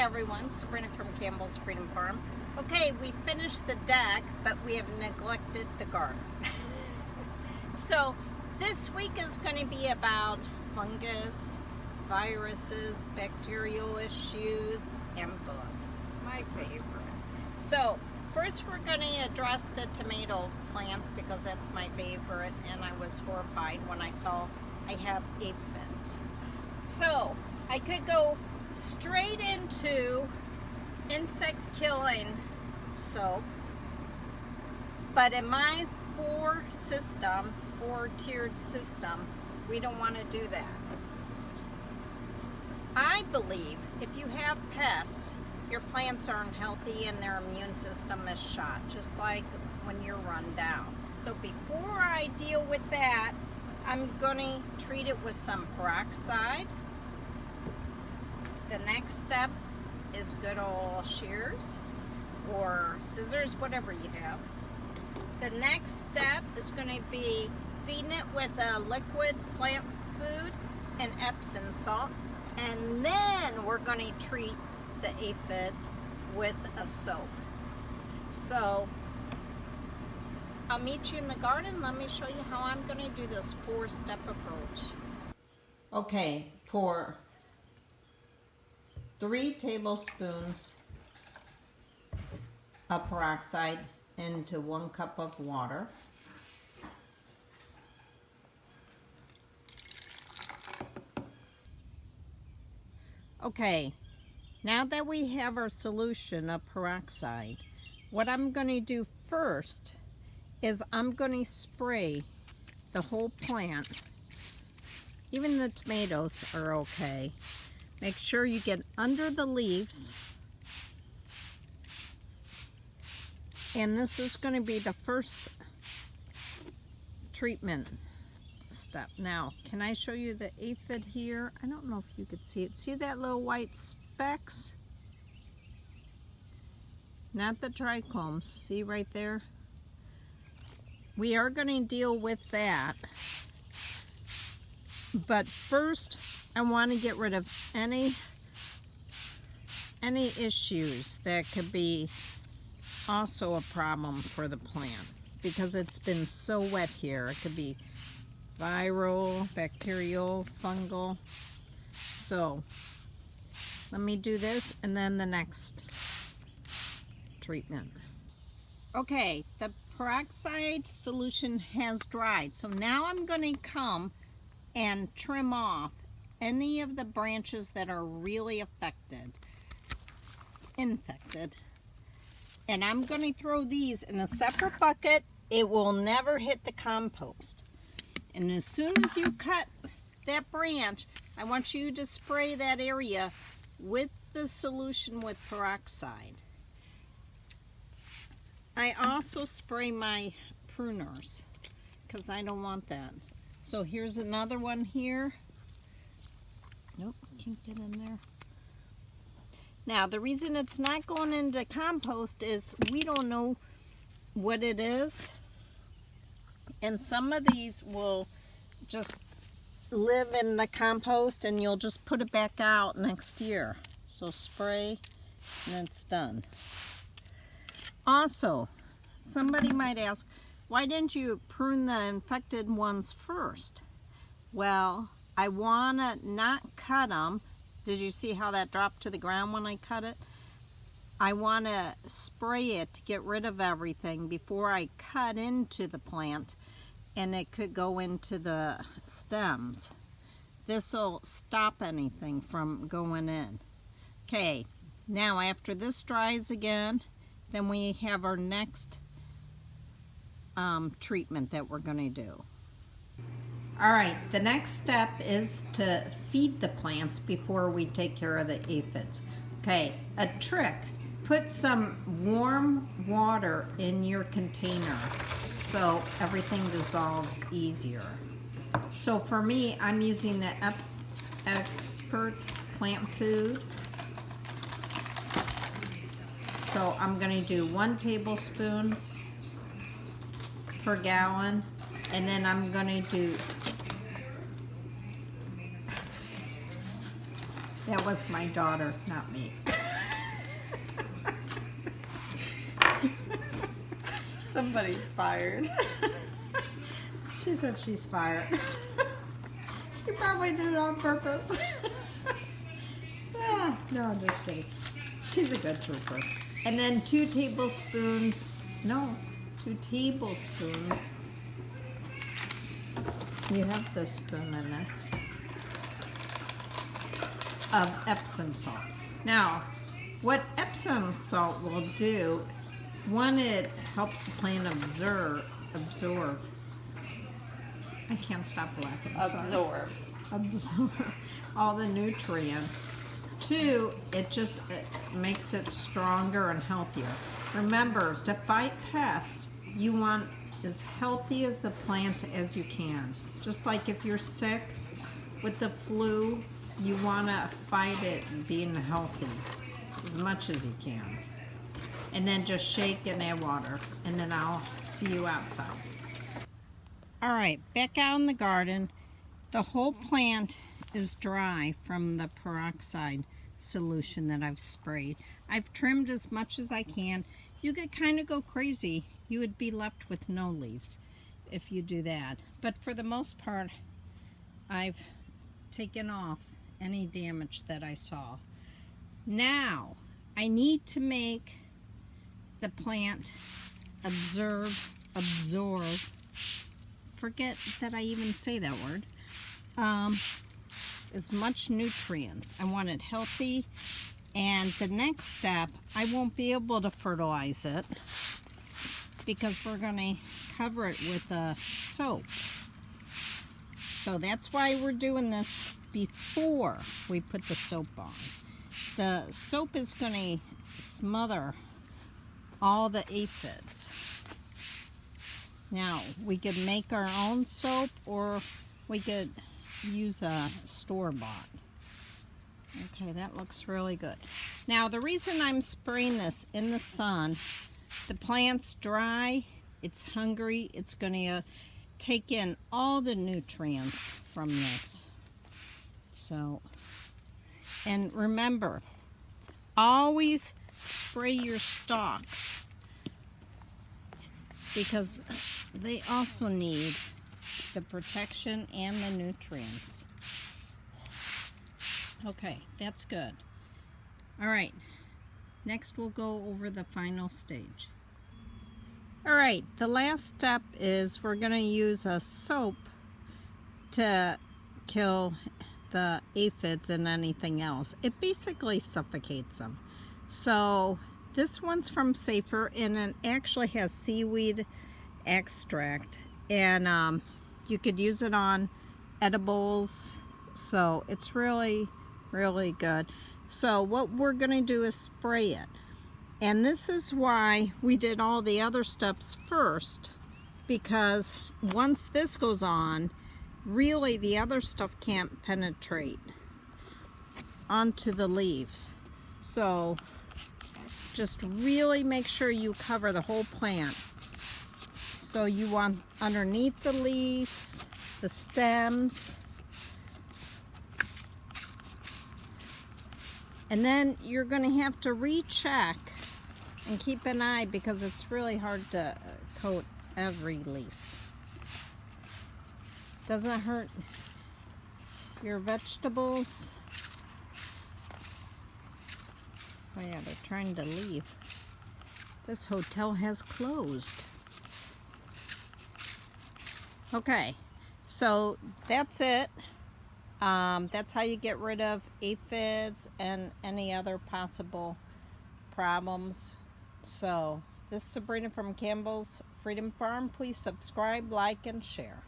everyone, Sabrina from Campbell's Freedom Farm. Okay, we finished the deck, but we have neglected the garden. So this week is going to be about fungus, viruses, bacterial issues, and bugs. My favorite. So first we're going to address the tomato plants because that's my favorite, and I was horrified when I saw I have aphids. So I could go straight into insect killing soap, but in my four-tiered system, we don't want to do that. I believe if you have pests, your plants aren't healthy and their immune system is shot, just like when you're run down. So before I deal with that, I'm going to treat it with some peroxide. The next step is good old shears or scissors, whatever you have. The next step is going to be feeding it with a liquid plant food and Epsom salt. And then we're going to treat the aphids with a soap. So I'll meet you in the garden. Let me show you how I'm going to do this 4-step approach. Okay, pour 3 tablespoons of peroxide into 1 cup of water. Okay, now that we have our solution of peroxide, what I'm going to do first is I'm going to spray the whole plant. Even the tomatoes are okay. Make sure you get under the leaves. And this is going to be the first treatment step. Now, can I show you the aphid here? I don't know if you could see it. See that little white specks? Not the trichomes. See right there? We are going to deal with that. But first, I want to get rid of any issues that could be also a problem for the plant because it's been so wet here. It could be viral, bacterial, fungal. So let me do this and then the next treatment. Okay, the peroxide solution has dried. So now I'm going to come and trim off any of the branches that are really infected. And I'm going to throw these in a separate bucket. It will never hit the compost. And as soon as you cut that branch, I want you to spray that area with the solution with peroxide. I also spray my pruners because I don't want that. So here's another one here. Nope, can't get in there. Now, the reason it's not going into compost is we don't know what it is. And some of these will just live in the compost and you'll just put it back out next year. So spray and it's done. Also, somebody might ask, why didn't you prune the infected ones first? Well, I want to not cut them. Did you see how that dropped to the ground when I cut it? I want to spray it to get rid of everything before I cut into the plant, and it could go into the stems. This will stop anything from going in. Okay, now after this dries again, then we have our next treatment that we're going to do. All right, the next step is to feed the plants before we take care of the aphids. Okay, a trick, put some warm water in your container so everything dissolves easier. So for me, I'm using the Expert plant food. So I'm going to do 1 tablespoon per gallon, and then I'm going to do That was my daughter, not me. Somebody's fired. She said she's fired. She probably did it on purpose. Ah, no, just kidding. She's a good trooper. And then 2 tablespoons, no, 2 tablespoons. You have this spoon in there. Of Epsom salt. Now, what Epsom salt will do, one, it helps the plant absorb. I can't stop laughing. Absorb all the nutrients. 2, it makes it stronger and healthier. Remember, to fight pests, you want as healthy as a plant as you can. Just like if you're sick with the flu, you want to fight it being healthy as much as you can. And then just shake and add water, and then I'll see you outside. All right, back out in the garden. The whole plant is dry from the peroxide solution that I've sprayed. I've trimmed as much as I can. You could kind of go crazy. You would be left with no leaves if you do that. But for the most part, I've taken off any damage that I saw. Now, I need to make the plant absorb, forget that I even say that word, as much nutrients. I want it healthy, and the next step, I won't be able to fertilize it because we're going to cover it with a soap. So that's why we're doing this before we put the soap on. The soap is going to smother all the aphids. Now, we could make our own soap, or we could use a store-bought. Okay, that looks really good. Now, the reason I'm spraying this in the sun, the plant's dry, it's hungry, it's going to take in all the nutrients from this. So, and remember, always spray your stalks because they also need the protection and the nutrients. Okay, that's good. All right, next we'll go over the final stage. All right, the last step is we're going to use a soap to kill the aphids and anything else. It basically suffocates them. So this one's from Safer, and it actually has seaweed extract, and you could use it on edibles, so it's really good. So what we're going to do is spray it, and this is why we did all the other steps first, because once this goes on, really the other stuff can't penetrate onto the leaves. So just really make sure you cover the whole plant. So you want underneath the leaves, the stems, and then you're going to have to recheck and keep an eye, because it's really hard to coat every leaf. Doesn't hurt your vegetables. Oh yeah, they're trying to leave. This hotel has closed. Okay, so that's it. That's how you get rid of aphids and any other possible problems. So, this is Sabrina from Campbell's Freedom Farm. Please subscribe, like, and share.